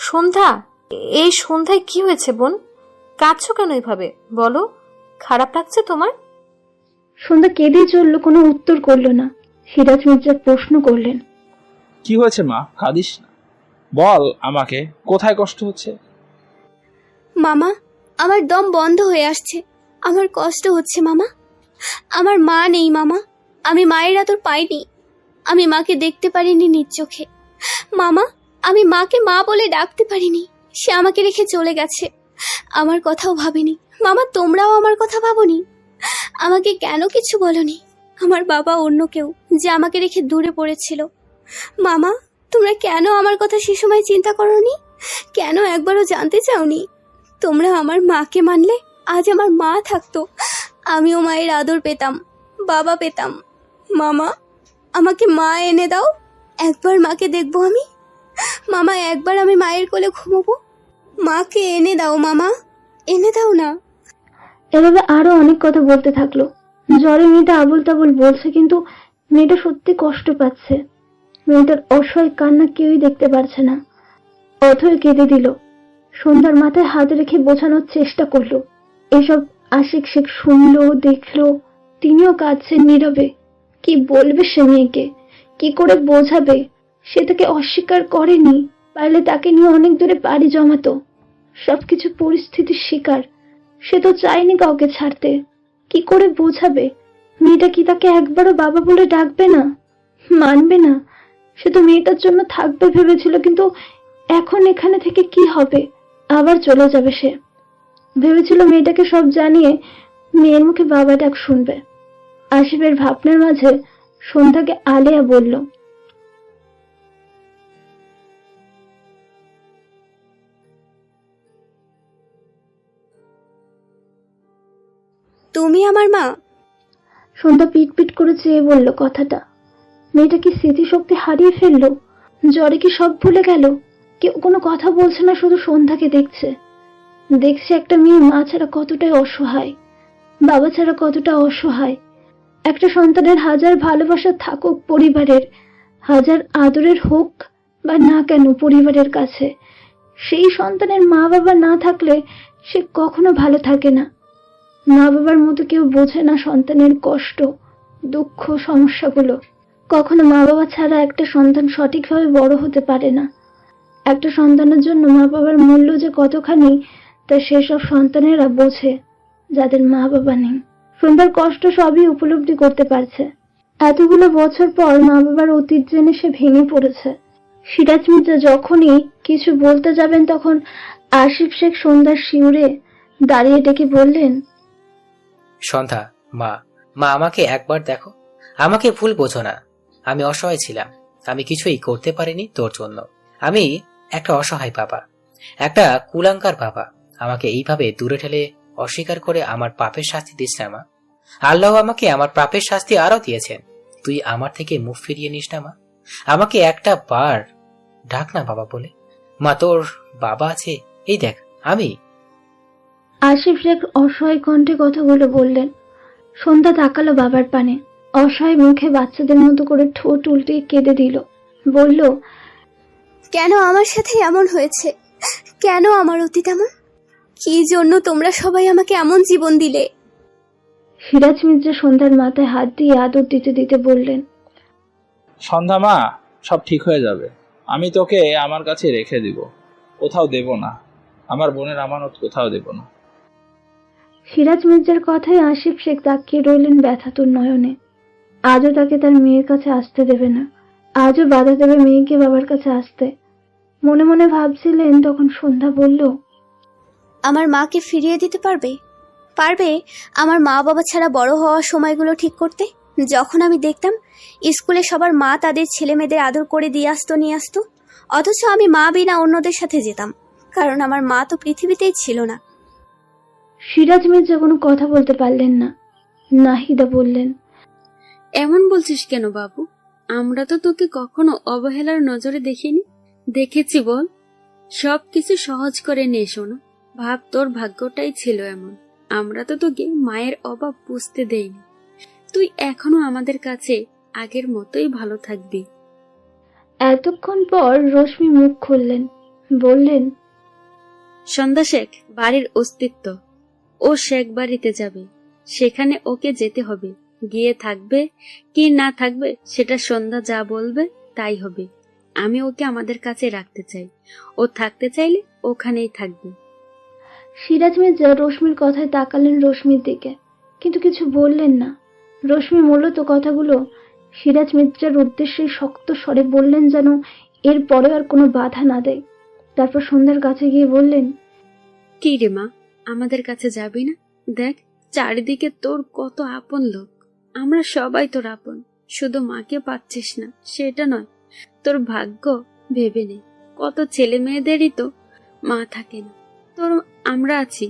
সন্ধ্যা, এই সন্ধ্যায় কি হয়েছে বোন? কাঁদছো কেন এভাবে? বলো, খারাপ লাগছে তোমার? সন্ধ্যা কেঁদে চলল, কোনো উত্তর করলো না। সিরাজ মির্জা প্রশ্ন করলেন, কি হয়েছে মা? কাঁদিস না, বল আমাকে, কোথায় কষ্ট হচ্ছে? মামা, আমার দম বন্ধ হয়ে আসছে, আমার কষ্ট হচ্ছে মামা। আমার মা নেই মামা, আমি মায়ের আদর পাইনি, আমি মাকে দেখতে পারিনি নিজ চোখে। মামা, আমি মাকে মা বলে ডাকতে পারিনি, সে আমাকে রেখে চলে গেছে। আমার কথাও ভাবেনি। মামা, তোমরাও আমার কথা ভাবনি? আমাকে কেন কিছু বলনি? আমার বাবা অন্য কেউ, যে আমাকে রেখে দূরে পড়েছিল। মামা, তোমরা কেন আমার কথা সে সময় চিন্তা করনি? কেন একবারও জানতে চাওনি? তোমরা আমার মাকে মানলে আজ আমার মা থাকতো, আমিও মায়ের আদর পেতাম, বাবা পেতাম। মামা, আমাকে মা এনে দাও, একবার মাকে দেখবো আমি। মামা, একবার আমি মায়ের কোলে ঘুমোবো। মাকে এনে দাও মামা, এনে দাও না। এভাবে আরো অনেক কথা বলতে থাকলো। জ্বরে মেয়েটা আবল তাবল বলছে, কিন্তু মেয়েটা সত্যি কষ্ট পাচ্ছে। মেয়েটার অসহায় কান্না কেউই দেখতে পারছে না। অথয় কেঁদে দিল। সন্ধ্যার মাথায় হাত রেখে বোঝানোর চেষ্টা করলো। এসব আশিক শেখ শুনলো, দেখলো, তিনিও কাঁদছেন নীরবে। কি বলবে সে মেয়েকে? কি করে বোঝাবে? সে তাকে অস্বীকার করেনি, পারলে তাকে নিয়ে অনেক দূরে পাড়ি জমাতো। সবকিছু পরিস্থিতির শিকার। সে তো চায়নি কাউকে ছাড়তে। কি করে বোঝাবে? মেয়েটা কি তাকে একবারও বাবা বলে ডাকবে না? মানবে না? সে তো মেয়েটার জন্য থাকবে ভেবেছিল, কিন্তু এখন এখানে থেকে কি হবে? আবার চলে যাবে সে। ভেবেছিল মেয়েটাকে সব জানিয়ে মেয়ের মুখে বাবা ডাক শুনবে। আসিফের ভাবনার মাঝে সন্ধ্যাকে আলেয়া বলল, তুমি আমার মা? সন্ধ্যা পিট পিট করে চেয়ে বলল কথাটা। মেয়েটা কি স্মৃতিশক্তি হারিয়ে ফেললো? জ্বরে কি সব ভুলে গেল? কেউ কোনো কথা বলছে না, শুধু সন্ধ্যাকে দেখছে। দেখছে একটা মেয়ে মা ছাড়া কতটাই অসহায়, বাবা ছাড়া কতটা অসহায়। একটা সন্তানের হাজার ভালোবাসা থাকুক পরিবারের, হাজার আদরের হোক বা না কেন পরিবারের কাছে, সেই সন্তানের মা বাবা না থাকলে সে কখনো ভালো থাকে না। মা বাবার মতো কেউ বোঝে না সন্তানের কষ্ট, দুঃখ, সমস্যাগুলো। কখনো মা বাবা ছাড়া একটা সন্তান সঠিকভাবে বড় হতে পারে না। একটা সন্তানের জন্য মা বাবার মূল্য যে কতখানি, তা সেসব সন্তানেরা বোঝে যাদের মা বাবা নেই। সন্ধ্যার কষ্ট সবই উপলব্ধি করতে পারছে। এতগুলো বছর পর মা বাবার অতীত জেনে সে ভেঙে পড়েছে। সিরাজ মির্জা যখনই কিছু বলতে যাবেন, তখন আসিফ শেখ সন্ধ্যার শিউরে দাঁড়িয়ে ডেকে বললেন, সন্ধ্যা, মা, মা আমাকে একবার দেখো, আমাকে ভুল বোঝো না। আমি অসহায় ছিলাম, আমি কিছুই করতে পারিনি তোর জন্য। আমি একটা অসহায় বাবা, একটা কুলাঙ্কার বাবা। আমাকে এইভাবে দূরে ঠেলে অস্বীকার করে আমার পাপের শাস্তি দিস না মা। আল্লাহ আমাকে আমার পাপের শাস্তি আরো দিয়েছেন, তুই আমার থেকে মুখ ফিরিয়ে নিস না মা। আমাকে একটা বার ডাক না বাবা বলে। মা, তোর বাবা আছে, এই দেখ আমি। আসিফ শেখ অসহায় কণ্ঠে কথাগুলো বললেন। সন্ধ্যা তাকালো বাবার পানে, অসহায় মুখে বাচ্চাদের মতো করে ঠোঁট উল্টে কেঁদে দিল। বলল, কেন আমার সাথে এমন হয়েছে? কেন আমার অতীত এমন? কি জন্য তোমরা সবাই আমাকে এমন জীবন দিলে? সিরাজ মির্জা সন্ধ্যার মাথায় হাত দিয়ে আদর দিতে দিতে বললেন, সন্ধ্যা মা, সব ঠিক হয়ে যাবে। আমি তোকে আমার কাছে রেখে দিব, কোথাও দেব না। আমার বোনের আমানত কোথাও দেব না। সিরাজ মির্জার কথায় আসিফ শেখ তাকিয়ে রইলেন ব্যথাতুর নয়নে। আজও তাকে তার মেয়ের কাছে আসতে দেবে না, আজও বাধা দেবে মেয়েকে বাবার কাছে আসতে। মনে মনে ভাবছিলেন, তখন সন্ধ্যা বলল, আমার মাকে ফিরিয়ে দিতে পারবে? পারবে আমার মা বাবা ছাড়া বড় হওয়ার সময়গুলো ঠিক করতে? যখন আমি দেখতাম স্কুলে সবার মা তাদের ছেলে মেয়েদের আদর করে দিয়ে আসতো, নিয়ে আসতো, অথচ আমি মা বিনা অন্যদের সাথে যেতাম, কারণ আমার মা তো পৃথিবীতেই ছিল না। সিরাজ মির্জা কোনো কথা বলতে পারলেন না। নাহিদা বললেন, এমন বলছিস কেন বাবু? আমরা তো তোকে কখনো অবহেলার নজরে দেখিনি। দেখেছি বল, সবকিছু সহজ করে নে শোনা। ভাব, তোর ভাগ্যটাই ছিল এমন। আমরা তো তোকে মায়ের অভাব বুঝতে দেইনি। তুই এখনো আমাদের কাছে আগের মতোই ভালো থাকবি। এতক্ষণ পর রশ্মি মুখ খুললেন। বললেন, সন্ধ্যা শেখ বাড়ির অস্তিত্ব। ও শেখ বাড়িতে যাবে, সেখানে ওকে যেতে হবে। গিয়ে থাকবে কি না থাকবে সেটা সন্ধ্যা যা বলবে তাই হবে। আমি ওকে আমাদের কাছে রাখতে চাই, ও থাকতে চাইলে ওখানেই থাকবে। সিরাজ মির্জা রশ্মির কথায় তাকালেন রশ্মির দিকে, কিন্তু কিছু বললেন না। রশ্মি মূলত কথাগুলো সিরাজ মির্জার উদ্দেশ্যে শক্ত স্বরে বললেন, যেন এর পরে আর কোনো বাধা না দেয়। তারপর সন্ধ্যার কাছে গিয়ে বললেন, কি রে মা, আমাদের কাছে যাবি না? দেখ চারিদিকে তোর কত আপন লোক, আমরা সবাই তোর আপন। শুধু মাকে পাচ্ছিস না সেটা নয়, তোর ভাগ্য ভেবে নে। কত ছেলে মেয়েদেরই তো মা থাকে না, তোর আমরা আছি,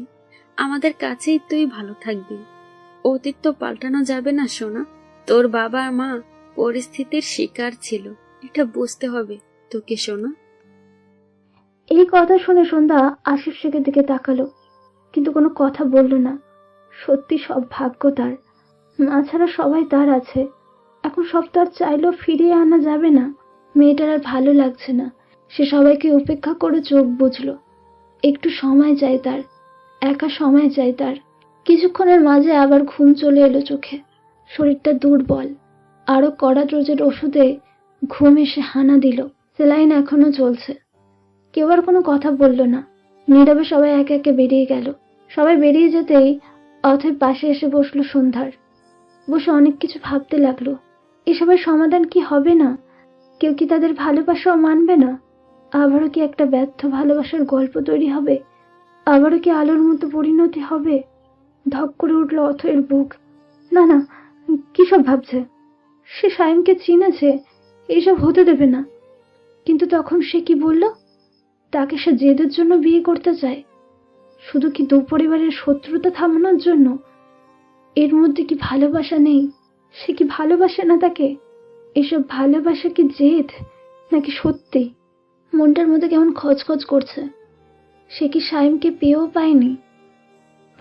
আমাদের কাছেই তুই ভালো থাকবি। অতীত তো পাল্টানো যাবে না সোনা। তোর বাবা আর মা পরিস্থিতির শিকার ছিল, এটা বুঝতে হবে তোকে সোনা। এই কথা শুনে সন্ধ্যা আশিফ শেখের দিকে তাকালো, কিন্তু কোনো কথা বলল না। সত্যি সব ভাগ্য তার, মা ছাড়া সবাই তার আছে। এখন সব তার চাইলেও ফিরিয়ে আনা যাবে না। মেয়েটার আর ভালো লাগছে না, সে সবাইকে উপেক্ষা করে চোখ বুঝলো। একটু সময় চাই তার, একা সময় চাই তার। কিছুক্ষণের মাঝে আবার ঘুম চলে এলো চোখে। শরীরটা দুর্বল, আরো কড়া ডোজের ওষুধে ঘুম এসে হানা দিল। সেলাইন এখনো চলছে। কেউ আর কোনো কথা বলল না। নীরবে সবাই একে একে বেরিয়ে গেল। সবাই বেরিয়ে যেতেই অথই পাশে এসে বসলো সন্ধ্যার। বসে অনেক কিছু ভাবতে লাগলো। এসবের সমাধান কি হবে না? কেউ কি তাদের ভালোবাসাও মানবে না? আবারও কি একটা ব্যর্থ ভালোবাসার গল্প তৈরি হবে? আবারও কি আলোর মতো পরিণতি হবে? ধক করে উঠল অথয়ের বুক। না না, কি সব ভাবছে? সে সায়েমকে চিনেছে, এইসব হতে দেবে না। কিন্তু তখন সে কি বলল? তাকে সে জেদের জন্য বিয়ে করতে চায়, শুধু কি দু পরিবারের শত্রুতা থামানোর জন্য? এর মধ্যে কি ভালোবাসা নেই? সে কি ভালোবাসে না তাকে? এসব ভালোবাসা কি জেদ নাকি সত্যি? মনটার মধ্যে কেমন খচখচ করছে। সে কি সায়েমকে পেয়েও পায়নি?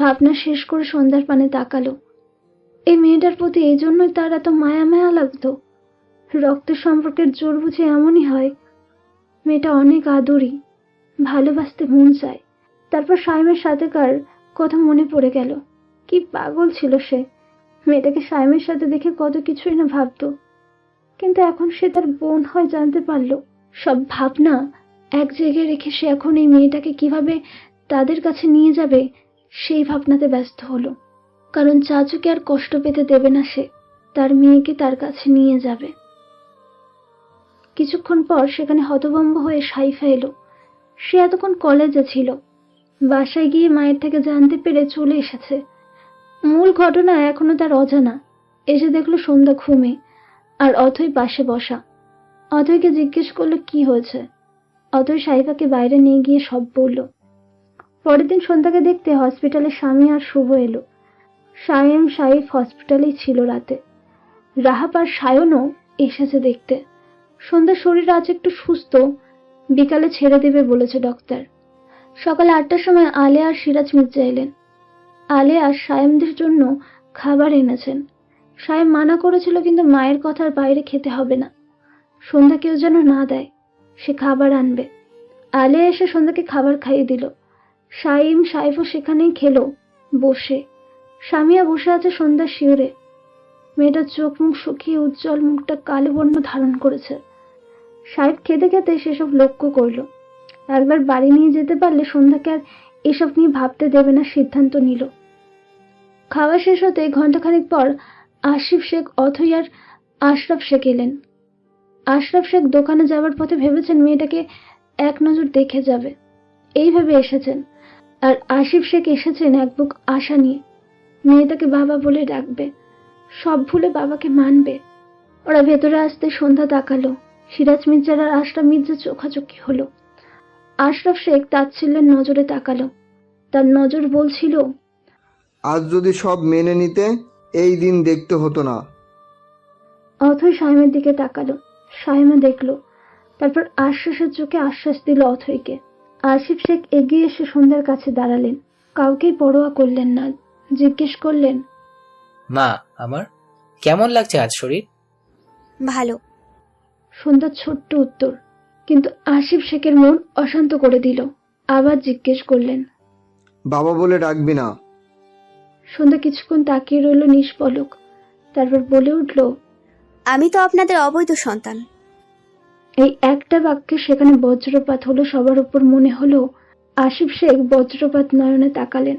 ভাবনা শেষ করে সন্ধ্যার পানে তাকালো। এই মেয়েটার প্রতি এই জন্যই তার এত মায়া মায়া লাগতো। রক্তের সম্পর্কের জোর বুঝে এমনই হয়। মেয়েটা অনেক আদুরি, ভালোবাসতে মন চায়। তারপর সায়েমের সাথেকার কথা মনে পড়ে গেল। কি পাগল ছিল সে! মেয়েটাকে সায়েমের সাথে দেখে কত কিছুই না ভাবতো। কিন্তু এখন সে তার বোন হয় জানতে পারলো। সব ভাবনা এক জায়গায় রেখে সে এখন এই মেয়েটাকে কিভাবে তাদের কাছে নিয়ে যাবে সেই ভাবনাতে ব্যস্ত হলো। কারণ চাচুকে আর কষ্ট পেতে দেবে না সে, তার মেয়েকে তার কাছে নিয়ে যাবে। কিছুক্ষণ পর সেখানে হতভম্ব হয়ে সাইফা এলো। সে এতক্ষণ কলেজে ছিল, বাসায় গিয়ে মায়ের থেকে জানতে পেরে চলে এসেছে। মূল ঘটনা এখনো তার অজানা। এসে দেখলো সন্ধ্যা ঘুমে, আর অথই পাশে বসা। অথইকে জিজ্ঞেস করলো কি হয়েছে। অথই সাইফাকে বাইরে নিয়ে গিয়ে সব বলল। পরের দিন সন্ধ্যাকে দেখতে হসপিটালে স্বামী আর শুভ এলো। সায়েম সাইফ হসপিটালেই ছিল রাতে। রাহাব আর সায়নও এসেছে দেখতে। সন্ধ্যার শরীর আজ একটু সুস্থ, বিকালে ছেড়ে দেবে বলেছে ডক্টর। সকাল 8টার সময় আলেয়া আর সিরাজ মির্জা এলেন। আলেয়া সায়েমদের জন্য খাবার এনেছেন। সায়েম মানা করেছিল, কিন্তু মায়ের কথার বাইরে খেতে হবে না। সন্ধ্যা কেউ যেন না দেয়, সে খাবার আনবে। আলেয়া এসে সন্ধ্যাকে খাবার খাইয়ে দিল। সাইম সাইফও সেখানেই খেলো বসে। স্বামীয়া বসে আছে সন্ধ্যার শিওরে। মেয়েটার চোখ মুখ শুকিয়ে উজ্জ্বল মুখটা কালো বর্ণ ধারণ করেছে। সাহেব খেতে খেতে সেসব লক্ষ্য করলো। একবার বাড়ি নিয়ে যেতে পারলে সন্ধ্যাকে আর এসব নিয়ে ভাবতে দেবে না সিদ্ধান্ত নিল। খাওয়া শেষ হতে ঘন্টাখানেক পর আশিফ শেখ, অথই আর আশরাফ শেখ এলেন। আশরাফ শেখ দোকানে যাওয়ার পথে ভেবেছেন মেয়েটাকে এক নজর দেখে যাবে, এইভাবে এসেছেন। আর আশিফ শেখ এসেছেন এক বুক আশা নিয়ে, মেয়েটাকে বাবা বলে ডাকবে, সব ভুলে বাবাকে মানবে। ওরা ভেতরে আসতে সন্ধ্যা তাকালো। সিরাজ মির্জার আর আশরাফ মির্জা চোখাচোখি হলো। আশরাফ শেখ তাচ্ছিল্যের নজরে তাকালো। তার নজর বলছিল, আজ যদি সব মেনে নিতে এই দিন দেখতে হতো না। অথই সাইমের দিকে তাকালো। সাইমা দেখলো, তারপর আশ্বাসের চোখে আশ্বাস দিল অথইকে। আশিফ শেখ এগিয়ে এসে সন্ধ্যার কাছে দাঁড়ালেন। কাউকেই পরোয়া করলেন না। জিজ্ঞেস করলেন, মা আমার কেমন লাগছে আজ শরীর? ভালো। সন্ধ্যার ছোট্ট উত্তর। কিন্তু আসিফ শেখের মন অশান্ত করে দিল। আবার জিজ্ঞেস করলেন। বাবা বলে ডাকবি না। সন্ধ্যা কিছুক্ষণ তাকিয়ে রইল নিষ্পলক, তারপর বলে উঠল, আমি তো আপনাদের অবৈধ সন্তান। এই একটা বাক্যে সেখানে বজ্রপাত হলো সবার উপর। মনে হলো আসিফ শেখ বজ্রপাত নয়নে তাকালেন।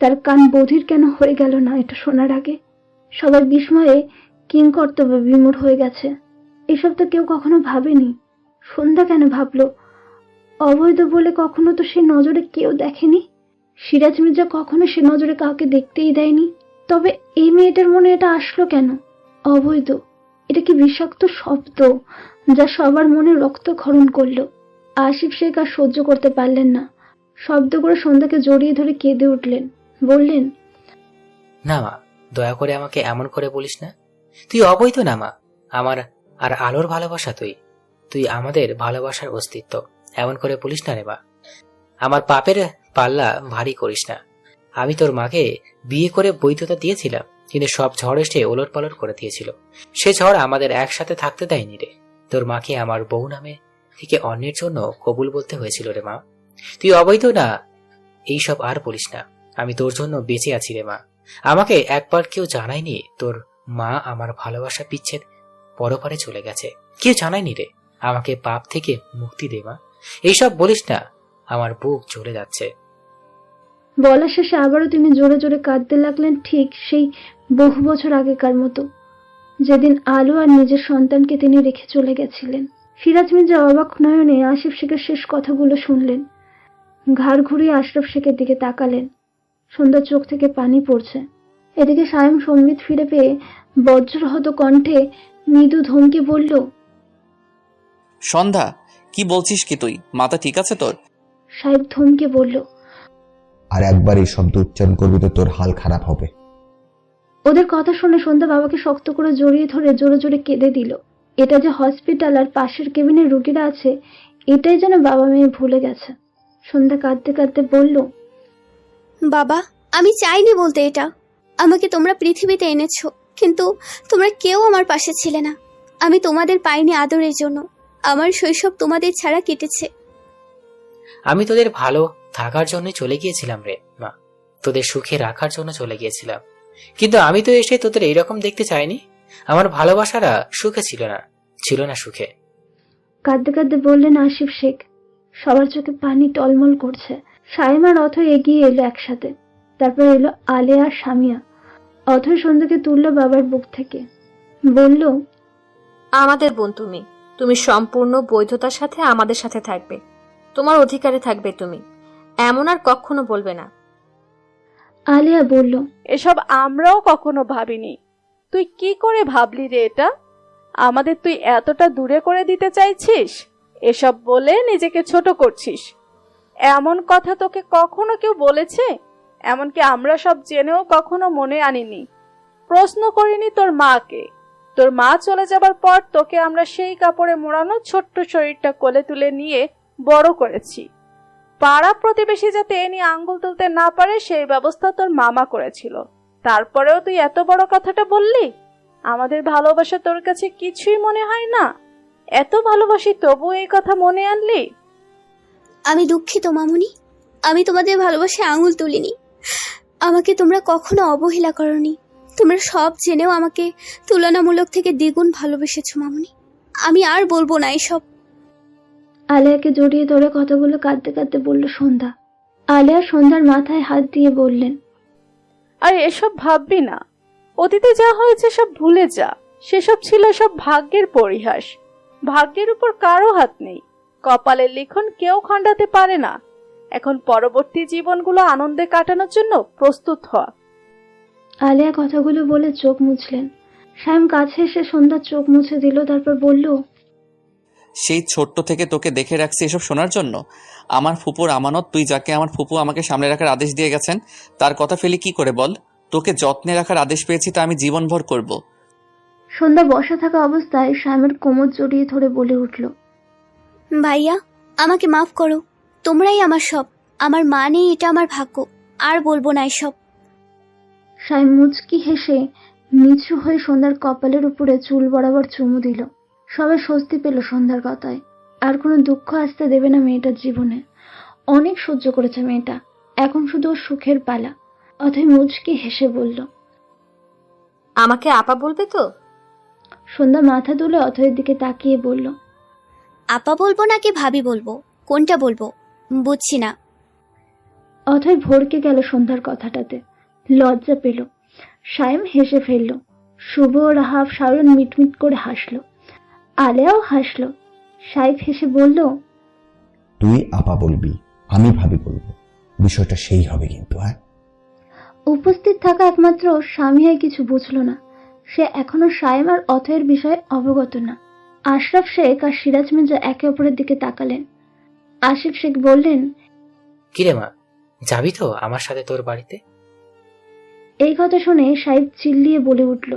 তার কান বধির কেন হয়ে গেল না এটা শোনার আগে? সবার বিস্ময়ে কিংকর্তব্য বিমূঢ় হয়ে গেছে। এসব তো কেউ কখনো ভাবেনি। সন্ধ্যা কেন ভাবলো? অবৈধ বলে কখনো তো সে নজরে কেউ দেখেনি। সিরাজ মির্জা কখনো সে নজরে কাউকে দেখতেই দেয়নি। তবে এই মেয়েটার মনে এটা আসলো কেন? অবৈধ, এটা কি বিষাক্ত শব্দ যা সবার মনে রক্তক্ষরণ করলো। আসিফ শেখ আর সহ্য করতে পারলেন না। শব্দ করে সন্ধ্যাকে জড়িয়ে ধরে কেঁদে উঠলেন। বললেন, না মা, দয়া করে আমাকে এমন করে বলিস না। তুই অবৈধ না মা, আমার আর আলোর ভালোবাসা। তুই আমাদের ভালোবাসার অস্তিত্ব। এমন করে বলিস না রে মা। আমার পাপের পাল্লা ভারী করিস না। আমি তোর মাকে বিয়ে করে বৈধতা দিয়েছিলাম, কিন্তু সব ঝড় এসে ওলট পালট করে দিয়েছিল। সে ঝড় আমাদের একসাথে থাকতে দেয়নি রে। তোর মাকে আমার বউ নামে থেকে অন্যের জন্য কবুল বলতে হয়েছিল রে মা। তুই অবৈধ না এইসব আর বলিস না। আমি তোর জন্য বেঁচে আছি রে মা। আমাকে একবার কেউ জানায়নি তোর মা আমার ভালোবাসা বিচ্ছেদ পরপারে চলে গেছে। কেউ জানায়নি রে। আমাকে পাপ থেকে মুক্তি দে মা। এইসব বলিস না, আমার বুক জ্বলে যাচ্ছে। বলা শেষে আবারও তিনি জোরে জোরে কাঁদতে লাগলেন, ঠিক সেই বহু বছর আগেকার মতো, যেদিন আলো আর নিজের সন্তানকে তিনি রেখে চলে গেছিলেন। সিরাজ মির্জা অবাক নয়নে আসিফ শেখের শেষ কথাগুলো শুনলেন। ঘাড় ঘুরিয়ে আশরাফ শেখের দিকে তাকালেন। সন্ধ্যার চোখ থেকে পানি পড়ছে। এদিকে সায়ম সম্বিত ফিরে পেয়ে বজ্রহত কণ্ঠে মৃদু ধমকে বলল, সন্ধ্যা, কি বলছিস কি তুই? মাথা ঠিক আছে তোর? সাহেব ধমকে বলল, আর একবার এই শব্দ উচ্চারণ করবি তো তোর হাল খারাপ হবে। ওদের কথা শুনে সন্ধ্যা বাবাকে শক্ত করে জড়িয়ে ধরে জোরে জোরে কেঁদে দিল। এটা যে হসপিটাল আর পাশের কেবিনে রুগীরা আছে এটাই যেন বাবা মেয়ে ভুলে গেছে। সন্ধ্যা কাঁদতে কাঁদতে বলল, বাবা, আমি চাইনি বলতে এটা। আমাকে তোমরা পৃথিবীতে এনেছো, কিন্তু তোমরা কেউ আমার পাশে ছিলে না। আমি তোমাদের পাইনি আদরের জন্য। আমার শৈশব তোমাদের ছাড়া কেটেছে। আমি তোদের ভালো থাকার জন্য চলে গিয়েছিলাম রে মা, তোদের সুখে রাখার জন্য চলে গিয়েছিলাম। কিন্তু আমি তো এসে তোদের এইরকম দেখতে চাইনি। আমার ভালোবাসারা সুখে ছিল না সুখে। কাঁদতে কাঁদতে বললেন আসিফ শেখ। সবার চোখে পানি টলমল করছে। সাইম আর অথয় এগিয়ে এলো একসাথে। তারপর এলো আলেয়া আর সামিয়া। অথয় সন্ধ্যাকে তুললো বাবার বুক থেকে। বলল, আমাদের বোন তুমি। তুমি সম্পূর্ণ বৈধতার সাথে আমাদের সাথে থাকবে। তোমার অধিকারে থাকবে তুমি। এমন আর কখনো বলবে না। আলেয়া বলল, এসব আমরাও কখনো ভাবিনি। তুই কি করে ভাবলি রে এটা? আমাদের তুই এতটা দূরে করে দিতে চাইছিস? এসব বলে নিজেকে ছোট করছিস। এমন কথা তোকে কখনো কেউ বলেছে? এমনকি আমরা সব জেনেও কখনো মনে আনিনি, প্রশ্ন করিনি তোর মাকে। তোর মা চলে যাবার পর তোকে আমরা সেই কাপড়ে মোড়ানো ছোট্ট শরীরটা কোলে তুলে নিয়ে বড় করেছি। পাড়া প্রতিবেশী যাতে এ নিয়ে আঙ্গুল তুলতে না পারে সেই ব্যবস্থা তোর মামা করেছিল। তারপরেও তুই এত বড় কথাটা বললি? আমাদের ভালোবাসা তোর কাছে কিছুই মনে হয় না? এত ভালোবাসি তবু এই কথা মনে আনলি? আমি দুঃখিত মামুনি। আমি তোমাদের ভালোবাসায় আঙুল তুলিনি। আমাকে তোমরা কখনো অবহেলা করনি। তোমরা সব জেনেও আমাকে তুলনামূলক থেকে দ্বিগুণ ভালোবেসেছো মামুনি। আমি আর বলবো না এসব। আলেয়াকে জড়িয়ে ধরে কথাগুলো কাঁদতে কাঁদতে বলল সন্ধ্যা। আলেয়া সন্ধ্যার মাথায় হাত দিয়ে বললেন, আর এসব ভাববি না। অতীতে যা হয়েছে সব ভুলে যা। সেসব ছিল সব ভাগ্যের পরিহাস। ভাগ্যের উপর কারো হাত নেই। কপালের লিখন কেউ খণ্ডাতে পারে না। এখন পরবর্তী জীবনগুলো আনন্দে কাটানোর জন্য প্রস্তুত হ। আলেয়া কথাগুলো বলে চোখ মুছলেন। সায়ম কাছে এসে সন্ধ্যার চোখ মুছে দিল। তারপর বলল, সেই ছোট্ট থেকে তোকে দেখে রাখছি এসব শোনার জন্য। আমার ফুপুর আমানত, তুই যাকে আমার ফুপু আমাকে সামনে রাখার আদেশ দিয়ে গেছেন, তার কথা ফেলি কি করে বল? তোকে যত্নে রাখার আদেশ পেয়েছি, তা আমি জীবনভর করব। সন্ধ্যা বসা থাকা অবস্থায় সায়মের কোমর জড়িয়ে ধরে বলে উঠল, ভাইয়া, আমাকে মাফ করো। তোমরাই আমার সব। আমার মা নেই, এটা আমার ভাগ্য। আর বলবো না এসব। সায়ম মুচকি হেসে নিচু হয়ে সন্ধ্যার কপালের উপরে চুল বরাবর চুমু দিল। সবাই স্বস্তি পেল সন্ধ্যার কথায়। আর কোনো দুঃখ আসতে দেবে না মেয়েটার জীবনে। অনেক সহ্য করেছে মেয়েটা, এখন শুধু ওর সুখের পালা। অথই মুচকি হেসে বলল। আমাকে আপা বলবে তো? সন্ধ্যা মাথা তুলে অথয়ের দিকে তাকিয়ে বলল। আপা বলবো নাকি ভাবি বলবো, কোনটা বলবো বুঝছি না। অথয় ভরকে গেল সন্ধ্যার কথাটাতে, লজ্জা পেল। সায়েম হেসে ফেলল। শুভ, রাহাব, সায়ন মিটমিট করে হাসলো। আলেয়াও হাসলো। সাইফ হেসে বলল, তুই আপা বলবি, আমি ভাবি বলবো, বিষয়টা সেই হবে কিন্তু। হ্যাঁ, উপস্থিত থাকা একমাত্র স্বামীহাই কিছু বুঝল না। সে এখনো সায়েম আর অথয়ের বিষয়ে অবগত না। আশরাফ শেখ আর সিরাজ মির্জা একে অপরের দিকে তাকালেন। আশিফ শেখ বললেন, কিরে মা, যাবি তো আমার সাথে তোর বাড়িতে? এই কথা শুনে সাইফ চিল্লিয়ে বলে উঠল।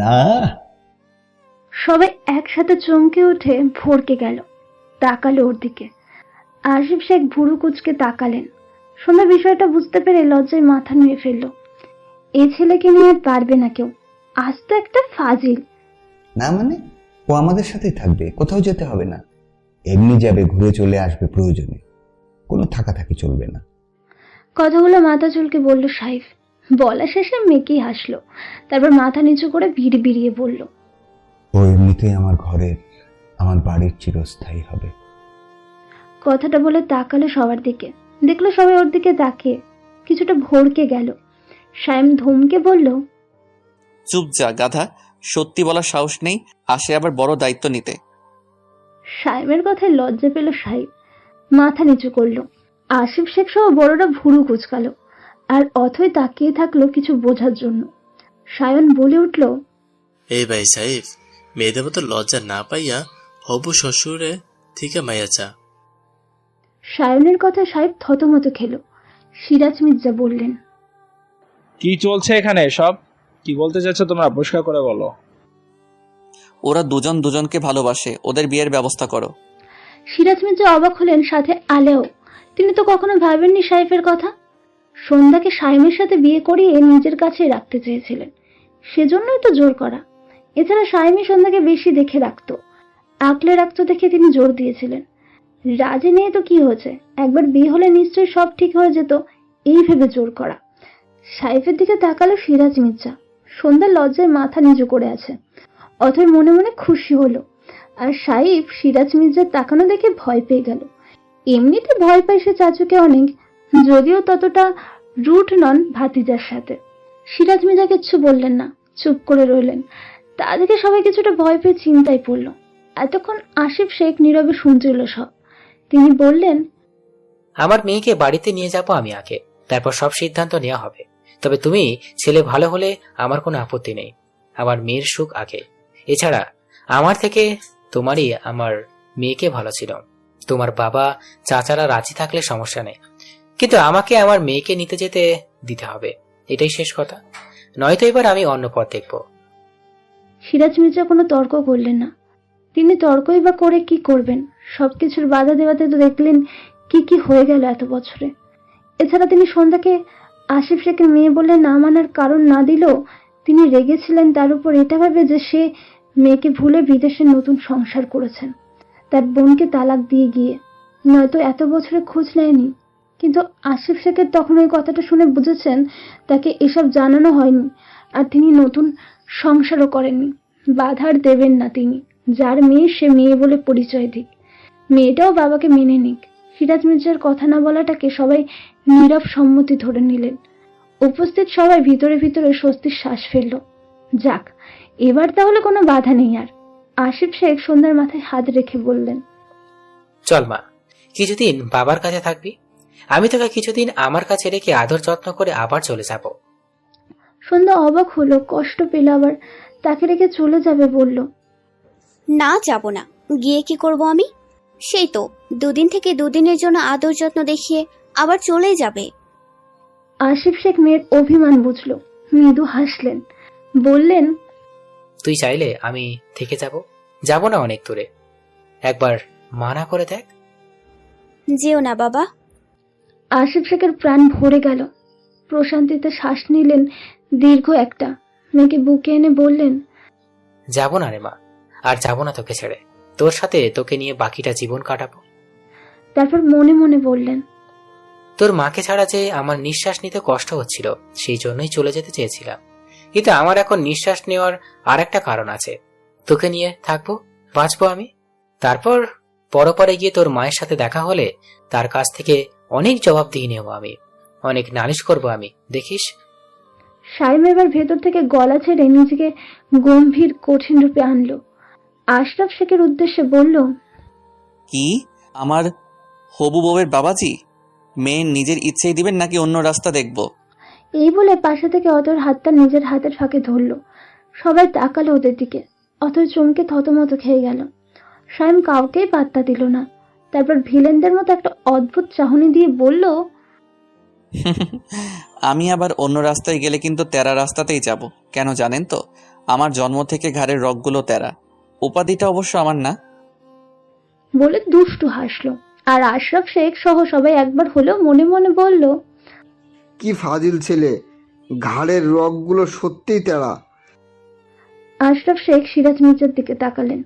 না। সবাই একসাথে চমকে উঠে ভরকে গেল, তাকালো ওর দিকে। আশিফ শেখ ভুরু কুচকে তাকালেন। সন্ধ্যা বিষয়টা বুঝতে পেরে লজ্জায় মাথা নুয়ে ফেলল। এই ছেলেকে নিয়ে আর পারবে না কেউ, আজ তো একটা ফাজিল। না মানে, ও আমাদের সাথেই থাকবে, কোথাও যেতে হবে না। এমনি যাবে, ঘুরে চলে আসবে প্রয়োজনে, কোনো থাকাথাকি চলবে না। কথাগুলো মাথা চুলকে বলল সাইফ। বলা শেষে মেকি হাসলো, তারপর মাথা নিচু করে ভিড় বিড়িয়ে বলল, ও এমনিতেই আমার ঘরের, আমার বাড়ির চিরস্থায়ী হবে। কথাটা বলে তাকালো সবার দিকে। দেখলো সবাই ওর দিকে তাকিয়ে কিছুটা ভরকে গেল। সায়েম ধমকে বলল, চুপ যা গাধা, সত্যি বলার সাহস নেই, আসে আবার বড় দায়িত্ব নিতে। সায়েমের কথায় লজ্জা পেল সাইফ, মাথা নিচু করলো। আশিফ শেখ সহ বড়রা ভুরু কুচকালো, আর অথই তাকিয়ে থাকলো কিছু বোঝার জন্য। সায়ন বলে উঠল, এই ভাই সাহেব, মেয়েদের মতো লজ্জা না পাইয়া হবু শ্বশুরে থেকে মাইয়া চা। সায়নের কথা সাহেব থতমত খেলো। সিরাজ মির্জা বললেন, কি চলছে এখানে সব? কি বলতে চাচ্ছ তোমরা? পরিষ্কার করে বলো। ওরা দুজন দুজনকে ভালোবাসে, ওদের বিয়ের ব্যবস্থা করো। সিরাজ মির্জা অবাক হলেন, সাথে আলেও। তিনি তো কখনো ভাবেননি সাইফের কথা। সন্ধ্যাকে সাইমের সাথে বিয়ে করিয়ে নিজের কাছে রাখতে চেয়েছিলেন, সেজন্যই তো জোর করা। এছাড়া সাইমই সন্ধ্যাকে বেশি দেখে রাখতো, আঁকলে রাখতো দেখে তিনি জোর দিয়েছিলেন। রাজি নিয়ে তো কি হয়েছে, একবার বিয়ে হলে নিশ্চয়ই সব ঠিক হয়ে যেত, এই ভেবে জোর করা। সাইফের দিকে তাকালো সিরাজ মির্জা। সন্ধ্যা লজ্জায় মাথা নিচু করে আছে। অথয় মনে মনে খুশি হলো, আর সাইফ সিরাজ মির্জার তাকানো দেখে ভয় পেয়ে গেল। এমনিতে ভয় পায় সে চাচুকে অনেক, যদিও ততটা রুট নন ভাতিজার সাথে। সিরাজ মির্জা কিচ্ছু বললেন না, চুপ করে রইলেন। তা দেখে সবাই কিছুটা ভয় পেয়ে চিন্তায় পড়ল। এতক্ষণ আশিফ শেখ নীরবে শুনছিল সব। তিনি বললেন, আমার মেয়েকে বাড়িতে নিয়ে যাব আমি আগে, তারপর সব সিদ্ধান্ত নেওয়া হবে। তবে তুমি ছেলে ভালো হলে আমার কোনো আপত্তি নেই, আমার মেয়ের সুখ আগে। এছাড়া আমার থেকে তোমারই আমার মেয়েকে ভালো ছিল। তোমার বাবা চাচারা রাজি থাকলে সমস্যা নেই, কিন্তু আমাকে আমার মেয়েকে নিতে যেতে দিতে হবে, এটাই শেষ কথা। নয়তো এবার আমি অন্য পথ দেখব। সিরাজ মির্জা কোনো তর্ক করলেন না। তিনি তর্কই বা করে কি করবেন? সবকিছুর বাধা দেওয়াতে তো দেখলেন কি কি হয়ে গেল এত বছরে। এছাড়া তিনি সন্ধ্যাকে আশিফ শেখের মেয়ে বলে না মানার কারণ না দিলেও তিনি রেগেছিলেন তার উপর এটা ভাবে যে সে মেয়েকে ভুলে বিদেশে নতুন সংসার করেছেন, তার বোনকে তালাক দিয়ে গিয়ে। নয়তো এত বছরে খোঁজ নেয়নি। কিন্তু আশিফ শেখের তখন ওই কথাটা শুনে বুঝেছেন তাকে এসব জানানো হয়নি, আর তিনি নতুন সংসারও করেননি। বাধার দেবেন না তিনি, যার মেয়ে সে মেয়ে বলে পরিচয় দিক, মেয়েটাও বাবাকে মেনে নিক। সিরাজ মির্জার কথা না বলাটাকে সবাই নীরব সম্মতি ধরে নিলেন। উপস্থিত সবাই ভিতরে ভিতরে স্বস্তির শ্বাস ফেলল। যাক, এবার তাহলে কোনো বাধা নেই আর। আশিফ শেখ সন্ধ্যার মাথায় হাত রেখে বললেন, চল মা, কিছুদিন বাবার কাছে থাকবি, আমি তোকে কিছুদিন আমার কাছে রেখে আদর যত্ন করে আবার চলে যাব। সন্ধ্যা অবাক হলো, কষ্ট পেল, আবার তাকে রেখে চলে যাবে বলল। না, যাব না। গিয়ে কি করব আমি? সেই তো দুদিন থেকে দুদিনের জন্য আদর যত্ন দেখিয়ে আবার চলে যাবে। আশিফ শেখ মেয়ের অভিমান বুঝলো, মৃদু হাসলেন, বললেন, তুই চাইলে আমি থেকে যাব না অনেক দূরে, একবার মানা করে দেখ। যেও না বাবা। আশিফ শেখের প্রাণ ভরে গেল। প্রশান্তিতে শ্বাস নিলেন দীর্ঘ একটা। মেয়েকে বুকে এনে বললেন, যাব না রে মা, আর যাব না তোকে ছেড়ে। তোর সাথে তোকে নিয়ে বাকিটা জীবন কাটাবো। তারপর মনে মনে বললেন, তোর মাকে ছাড়া যে আমার নিঃশ্বাস নিতে কষ্ট হচ্ছিল, সেই জন্যই চলে যেতে চেয়েছিলাম। কিন্তু আমার এখন নিঃশ্বাস নেওয়ার আর একটা কারণ আছে। তোকে নিয়ে থাকবো, বাঁচবো আমি। তারপর পরপরে গিয়ে তোর মায়ের সাথে দেখা হলে তার কাছ থেকে অনেক জবাব দিয়ে নেব আমি, অনেক নালিশ করব আমি, দেখিস। সাইম এবার ভেতর থেকে গলা ছেড়ে নিজেকে গম্ভীর কঠিন রূপে আনলো। আশরাফ শেখের উদ্দেশ্যে বলল, কি আমার হবু বউয়ের বাবাজি? মেয়ে নিজের ইচ্ছেই দিবেন নাকি অন্য রাস্তা দেখব? এই বলে পাশে থেকে অতর হাতটা নিজের হাতের ফাঁকে ধরলো। সবাই তাকালো ওদের দিকে। অতর চমকে থতমত খেয়ে গেল। সাইম কাউকেই পাত্তা দিল না। তারপর ভিলেনদের মতো একটা অদ্ভুত চাহনি দিয়ে বলল, আমি আবার অন্য রাস্তায় গেলে কিন্তু তেরা রাস্তাতেই যাব। কেন জানেন তো? আমার জন্ম থেকে ঘাড়ের রগগুলো তেরা। উপাধিটা অবশ্য আমার না। বলে দুষ্টু হাসলো। আর আশরাফ শেখ সহ সবাই একবার হলেও মনে মনে বলল, কি ফাজিল ছেলে, ঘাড়ের রগগুলো সত্যিই তেড়া। আশরাফ শেখ সিরাজ মির্জার দিকে তাকালেন।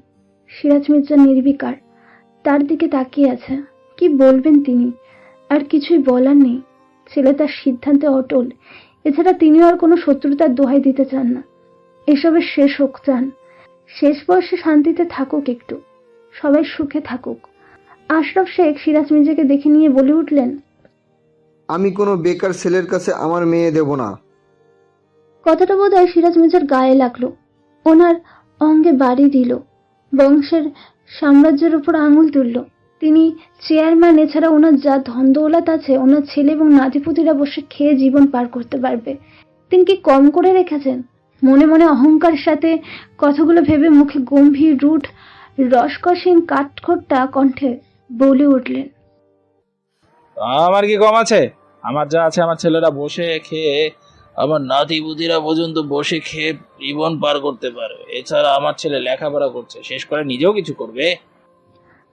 সিরাজ মির্জা নির্বিকার তার দিকে তাকিয়ে আছে। কি বলবেন তিনি? আর কিছুই বলার নেই। ছেলে তার সিদ্ধান্তে অটল। এছাড়া তিনিও আর কোনো শত্রুতার দোহাই দিতে চান না। এসবের শেষ হোক চান। শেষ বয়সে শান্তিতে থাকুক একটু, সবাই সুখে থাকুক। আশরাফ শেখ সিরাজ মির্জাকে দেখে নিয়ে বলে উঠলেন, আমি কোনো বেকার ছেলের কাছে আমার মেয়ে দেব না। কথাটা বোধহয় সিরাজ মির্জার গায়ে লাগলো। ওনার অঙ্গে বাড়ি দিল। বংশের সাম্রাজ্যের উপর আঙুল তুলল। তিনি চেয়ারম্যান। এছাড়া ওনার যা ধন দৌলত আছে, ওনার ছেলে এবং নাতিপুতিরা বসে খেয়ে জীবন পার করতে পারবে। তিনি কি কম করে রেখেছেন? মনে মনে অহংকারের সাথে কথাগুলো ভেবে মুখে গম্ভীর রূঢ় রসকসীন কাঠখোট্টা কণ্ঠে বলে উঠলেন, আমার কি কম আছে? আমার যা আছে আমার ছেলেরা বসে খেয়ে, আমার নাতি পুতিরা পর্যন্ত বসে খেয়ে জীবন পার করতে পারবে। এছাড়া আমার ছেলে লেখাপড়া করছে, শেষ করে নিজেও কিছু করবে।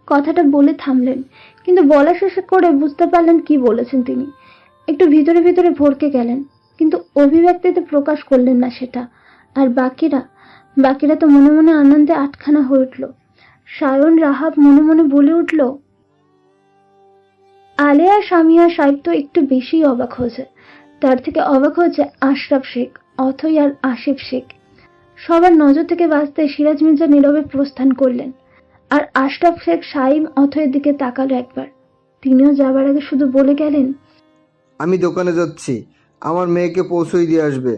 কথাটা বলে থামলেন, কিন্তু বলা শেষ করে বুঝতে পারলেন কি বলেছেন তিনি। একটু ভিতরে ভিতরে ভরকে গেলেন, কিন্তু অভিব্যক্তিতে প্রকাশ করলেন না সেটা। আর বাকিরা তো মনে মনে আনন্দে আটখানা হয়ে উঠল। সায়ন রাহাব মনে মনে বলে উঠল, আলেয়া সামিয়া সাহেব তো একটু বেশি অবাক হয়েছে। তার থেকে অবাক হয়েছে আশরাফ শেখ, অথই আর আসিফ শেখ। সবার নজর থেকে বাঁচতে সিরাজ মির্জা নীরবে প্রস্থান করলেন। আর আশরাফ শেখ সাইম অথয়ের দিকে তাকালো একবার। তিনিও যাবার আগে শুধু বলে গেলেন, আমি দোকানে যাচ্ছি, আমার মেয়েকে পৌঁছই দিয়ে আসবে।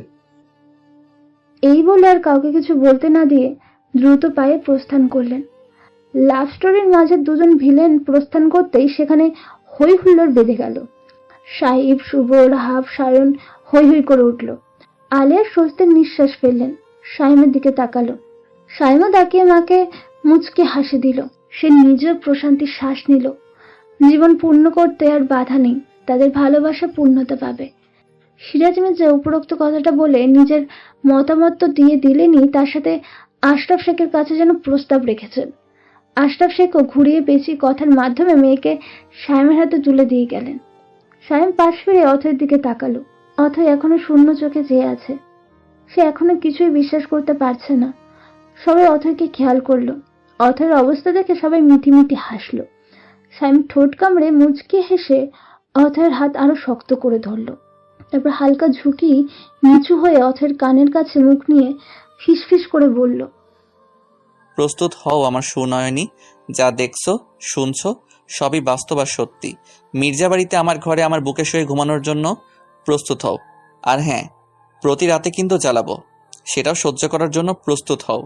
এই বলে আর কাউকে কিছু বলতে না দিয়ে দ্রুত পায়ে প্রস্থান করলেন। লাভ স্টোরির মাঝে দুজন ভিলেন প্রস্থান করতেই সেখানে হই হুল্লোড় বেঁধে গেল। সাহিব, শুভ, রাহাব, সায়ন হই হই করে উঠল। আলিয়া স্বস্তির নিঃশ্বাস ফেললেন। সাইমের দিকে তাকালো। সাইমও তাকিয়ে মাকে মুচকে হাসি দিল। সে নিজেও প্রশান্তির শ্বাস নিল। জীবন পূর্ণ করতে আর বাধা নেই। তাদের ভালোবাসা পূর্ণতা পাবে। সিরাজ মির্জা উপরোক্ত কথাটা বলে নিজের মতামত তো দিয়ে দিলেনই, তার সাথে আশরাফ শেখের কাছে যেন প্রস্তাব রেখেছেন। আশরাফ শেখও ঘুরিয়ে পেঁচিয়ে কথার মাধ্যমে মেয়েকে সাইমের হাতে তুলে দিয়ে গেলেন। সাইম পাশ ফিরে অথয়ের দিকে তাকালো। অথয় এখনো শূন্য চোখে চেয়ে আছে। সে এখনো কিছুই বিশ্বাস করতে পারছে না। সবাই অথয়কে খেয়াল করলো। অথয়ের অবস্থা দেখে সবাই মিটিমিটি হাসলো। সাইম ঠোঁট কামড়ে মুচকি হেসে অথয়ের হাত আরো শক্ত করে ধরলো। তারপর হালকা ঝুঁকি নিচু হয়ে অথয়ের কানের কাছে মুখ নিয়ে ফিসফিস করে বলল, প্রস্তুত হও আমার সুনয়নী। যা দেখছো শুনছো সবই বাস্তব আর সত্যি। মির্জাবাড়িতে আমার ঘরে আমার বুকে শুয়ে ঘুমানোর জন্য প্রস্তুত হও। আর হ্যাঁ, প্রতি রাতে কিন্তু জ্বালাবো, সেটাও সহ্য করার জন্য প্রস্তুত হও।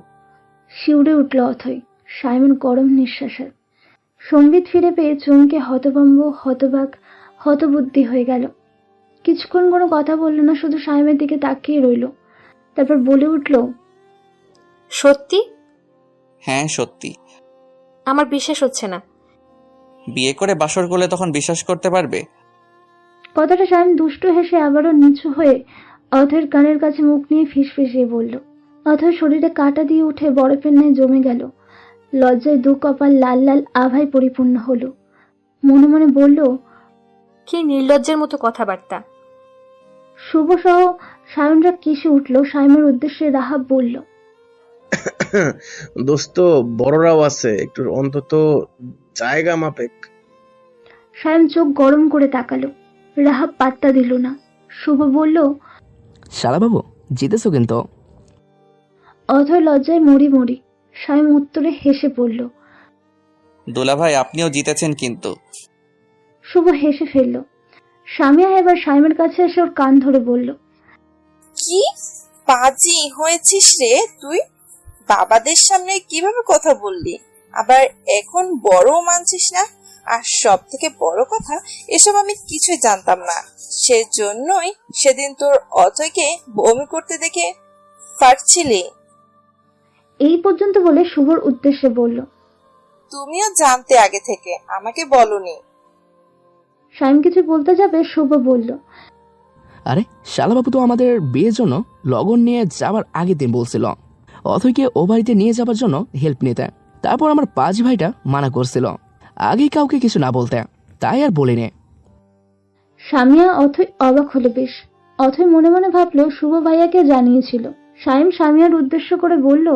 শিউরে উঠল অথই সাইমন গরম নিঃশ্বাসে। সঙ্গীত ফিরে পেয়ে চমকে হতভম্ব, হতবাক, হতবুদ্ধি হয়ে গেল। কিছুক্ষণ কোনো কথা বলল না, শুধু সাইমের দিকে তাকিয়ে রইল। তারপর বলে উঠল, সত্যি? হ্যাঁ সত্যি। আমার বিশ্বাস হচ্ছে না। বিয়ে করে বাসর করলে তখন বিশ্বাস করতে পারবে। কথাটা সাইম দুষ্টু হেসে আবারও নিচু হয়ে অথয়ের কানের কাছে মুখ নিয়ে ফিসফিসিয়ে বলল। অথয়ের শরীরে কাঁটা দিয়ে উঠে বরফের ন্যায় জমে গেল। লজ্জায় দু কপাল লাল লাল আভায় পরিপূর্ণ হলো। মনে মনে বলল, কি নির্লজ্জের মতো কথাবার্তা। শুভ সহ সায়নরা কেসে উঠল। সাইমের উদ্দেশ্যে রাহাব বলল, দোস্ত বড়রাও আছে, একটু অন্তত জায়গা মাপেক। সায়ন চোখ গরম করে তাকালো। রাহাব পাত্তা দিল না। শুভ বলল, শালাবাবু জিতেছো কিন্তু। অথয় লজ্জায় মরি মরি। সায়ন উত্তরে হেসে পড়ল। দোলা ভাই আপনিও জিতেছেন কিন্তু। শুভ হেসে ফেলল। সামিয়া এবার সায়মের কাছে এসে ওর কান ধরে বলল, কি পাজি হয়েছিস রে তুই? বাবাদের সামনে কিভাবে কথা বললি? আবার এখন বড়ও মানছিস না। আর সব থেকে বড় কথা, এসব আমি কিছুই জানতাম না। সেজন্যই সেদিন তোর অথয়কে বমি করতে দেখে পারছিলি। এই পর্যন্ত বলে শুভর উদ্দেশ্যে বলল, তুমিও জানতে আগে থেকে, আমাকে বলনি। সায়ম কিছু বলতে যাবে শুভ বলল, আরে শালাবাবু তো আমাদের বিয়ের জন্য লগন নিয়ে যাওয়ার আগের দিন বলছিল অথৈকে ও বাড়িতে নিয়ে যাবার জন্য হেল্প নিতে। তারপর আমার পাঁচ ভাইটা মানা করছিল আগে কাউকে কিছু না বলতে, তাই আর বলিনি। সামিয়া অথয় অবাক হলো বেশ। অথয় মনে মনে ভাবলো শুভ ভাইয়াকে জানিয়েছিল। সায়ম সামিয়ার উদ্দেশ্য করে বলল,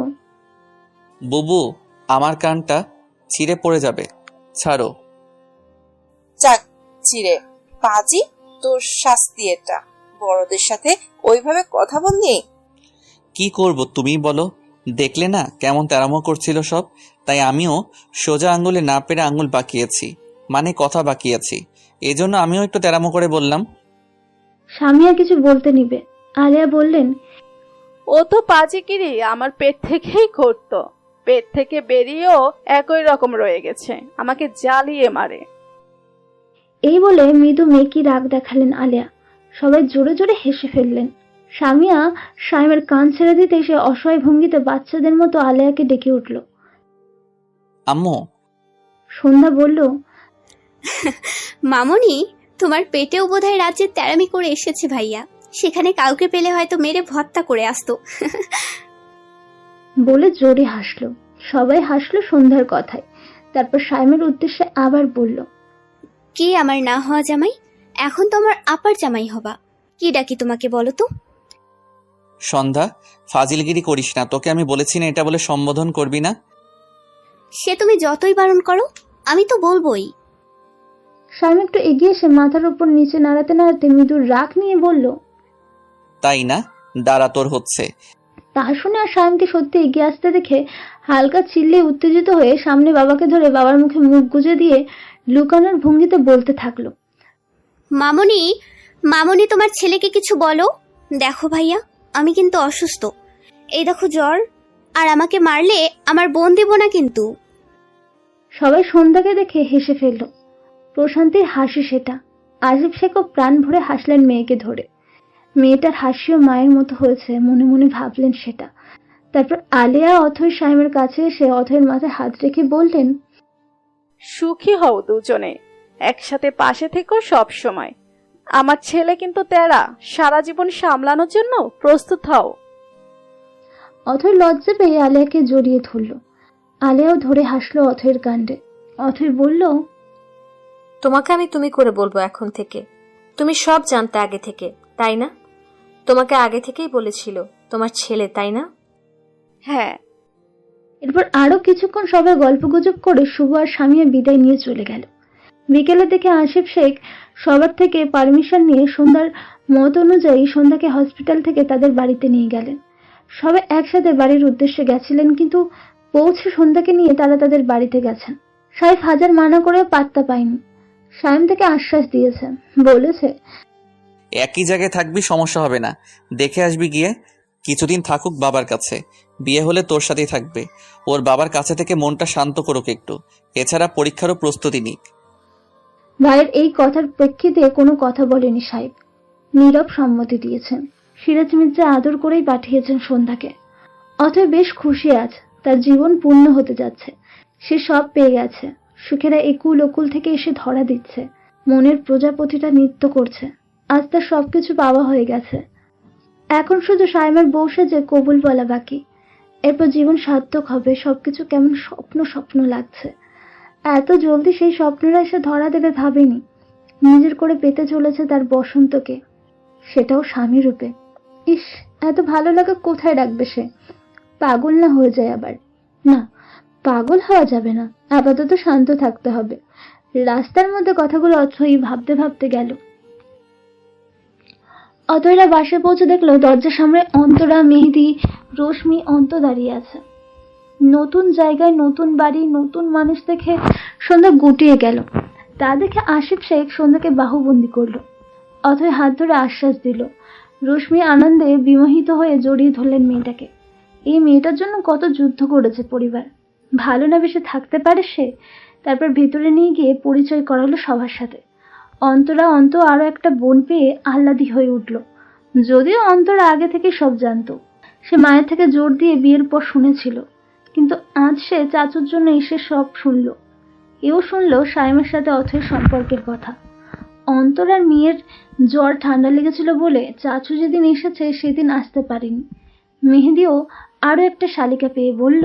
বুবু আমার কানটা ছিঁড়ে পড়ে যাবে, ছাড়ো। যাক চিরে পাজি, তোর শাস্তি এটা। বড়দের সাথে ওইভাবে কথা বললি? কি করব তুমি বলো? দেখলে না কেমন তেরামো করছিল সব, তাই আমিও সোজা আঙ্গুলে না পেরে আঙ্গুল বাঁকিয়েছি, মানে কথা বাঁকিয়েছি। এজন্য আমিও একটু তেরামো করে বললাম। সামিয়া কিছু বলতে নিবে, আলিয়া বললেন, ও তো পাজিগিরি আমার পেট থেকেই করতো। পেট থেকে বেরিয়েও একই রকম রয়ে গেছে, আমাকে জ্বালিয়ে মারে। এই বলে মৃদু মেকি রাগ দেখালেন আলিয়া। সবাই জোরে জোরে হেসে ফেললেন। সামিয়া সায়মের কান ছেড়ে দিতে সে অসহায় ভঙ্গিতে বাচ্চাদের মতো আলিয়াকে ডেকে উঠল। আম্মু। সন্ধ্যা বলল, মামনি, তোমার পেটেও বোধহয় রাজ্যের তেরামি করে এসেছে ভাইয়া। সেখানে কাউকে পেলে হয়তো মেরে ভর্তা করে আসতো। বলে জোরে হাসলো। সবাই হাসলো সন্ধ্যার কথায়। তারপর সায়মের উদ্দেশ্যে আবার বলল, কে আমার না হওয়া জামাই? এখন তো আমার আপার জামাই হবা। কি ডাকি তোমাকে বলো তো? সন্ধ্যা, ফাজিলগিরি করিস না, তোকে আমি বলেছি না এটা বলে সম্বোধন করবি না। সে তুমি যতই বারণ করো, আমি তো বলবোই। সায়ম একটু এগিয়ে এসে মাথার উপর নিচে নাড়াতে নাড়াতে মৃদুর রাগ নিয়ে বলল, তাই না? দাঁড়া তোর হচ্ছে। তা শুনে আর সায়মকে সত্যি এগিয়ে আসতে দেখে হালকা চিল্লে উত্তেজিত হয়ে সামনে বাবাকে ধরে বাবার মুখে মুখ গুজে দিয়ে লুকানোর ভঙ্গিতে বলতে থাকলো, মামনি, মামনি, তোমার ছেলেকে কিছু বলো। দেখো ভাইয়া, আমি কিন্তু অসুস্থ। এই দেখো জ্বর। আর আমাকে মারলে আমার বোন দেব না কিন্তু। সবাই সন্ধ্যাকে দেখে হেসে ফেলল। প্রশান্তির হাসি সেটা। আজিব শেখও প্রাণ ভরে হাসলেন মেয়েকে ধরে। মেয়েটার হাসিও মায়ের মতো হয়েছে, মনে মনে ভাবলেন সেটা। তারপর আলিয়া অথয় সায়মের কাছে এসে অথয়ের মাথায় হাত রেখে বললেন, সুখী হও দুজনে, একসাথে পাশে থেকো সব সময়। আমার ছেলে কিন্তু তেরা, সারা জীবন সামলানোর জন্য প্রস্তুত হও। অথয় লজ্জা পেয়ে আলিয়াকে জড়িয়ে ধরল। আলিয়াও ধরে হাসলো অথয়ের কাণ্ডে। অথয় বলল, তোমাকে আমি তুমি করে বলবো এখন থেকে। তুমি সব জানতে আগে থেকে, তাই না? তোমাকে আগে থেকেই বলেছিল তোমার ছেলে, তাই না? হ্যাঁ। এরপর আরো কিছুক্ষণ সবাই গল্পগুজব করে শুভ আর সামিয়া বিদায় নিয়ে চলে গেল। বিকেলে দেখে আসিফ শেখ সবার থেকে পারমিশন নিয়ে সন্ধ্যার মত অনুযায়ী সন্ধ্যাকে হসপিটাল থেকে তাদের বাড়িতে নিয়ে গেলেন। সবাই একসাথে বাড়ির উদ্দেশ্যে গেছিলেন, কিন্তু পৌঁছে সন্ধ্যাকে নিয়ে তারা তাদের বাড়িতে গেছেন। সাইফ হাজার মানা করেও পাত্তা পায়নি। সায়ম থেকে আশ্বাস দিয়েছে, বলেছে একই জায়গায় থাকবি, সমস্যা হবে না, দেখে আসবি গিয়ে। কিছুদিন থাকুক বাবার কাছে, বিয়ে হলে তোর সাথেই থাকবে। ওর বাবার কাছে থেকে মনটা শান্ত করুক একটু, এছাড়া পরীক্ষারও প্রস্তুতি নিক। ভাইয়ের এই কথার প্রেক্ষিতে কোনো কথা বলেনি সাহেব, নীরব সম্মতি দিয়েছেন। সিরাজ মির্জা আদর করেই পাঠিয়েছেন সন্ধ্যাকে। অথয় বেশ খুশি আছে, তার জীবন পূর্ণ হতে যাচ্ছে। সে সব পেয়ে গেছে। সুখেরা একুল ওকুল থেকে এসে ধরা দিচ্ছে। মনের প্রজাপতিটা নৃত্য করছে। আজ তার সবকিছু পাওয়া হয়ে গেছে। এখন শুধু সায়মের বউ সেজে কবুল বলা বাকি। এরপর জীবন সার্থক হবে। সবকিছু কেমন স্বপ্ন স্বপ্ন লাগছে। এত জলদি সেই স্বপ্নরা এসে ধরা দেবে ভাবেনি। নিজের করে পেতে চলেছে তার বসন্তকে, সেটাও স্বামী রূপে। ইস, এত ভালো লাগা কোথায় রাখবে সে? পাগল না হয়ে যায় আবার। না, পাগল হওয়া যাবে না, আপাতত শান্ত থাকতে হবে। রাস্তার মধ্যে কথাগুলো অথই ভাবতে ভাবতে গেল। অতএরা বাসায় পৌঁছে দেখলো দরজার সামনে অন্তরা, মেহেদি, রশ্মি, অন্ত দাঁড়িয়ে আছে। নতুন জায়গায়, নতুন বাড়ি, নতুন মানুষ দেখে সন্ধ্যা গুটিয়ে গেল। তা দেখে আসিফ শেখ সন্ধ্যাকে বাহুবন্দি করলো। অথয় হাত ধরে আশ্বাস দিল। রশ্মি আনন্দে বিমোহিত হয়ে জড়িয়ে ধরলেন মেয়েটাকে। এই মেয়েটার জন্য কত যুদ্ধ করেছে পরিবার, ভালো না বেশি থাকতে পারে সে। তারপর ভেতরে নিয়ে গিয়ে পরিচয় করালো সবার সাথে। অন্তরা আরো একটা বোন পেয়ে আহ্লাদি হয়ে উঠল। যদিও অন্তরা আগে থেকে সব জানতো, সে মায়ের থেকে জোর দিয়ে বিয়ের পর শুনেছিল, কিন্তু আজ সে চাচুর জন্য এসে সব শুনলো। এও শুনলো সাইমের সাথে অথয়ের সম্পর্কের কথা। অন্তরার মেয়ের জ্বর ঠান্ডা লেগেছিল বলে চাচু যেদিন এসেছে সেদিন আসতে পারেনি। মেহেদিও আরো একটা শালিকা পেয়ে বলল,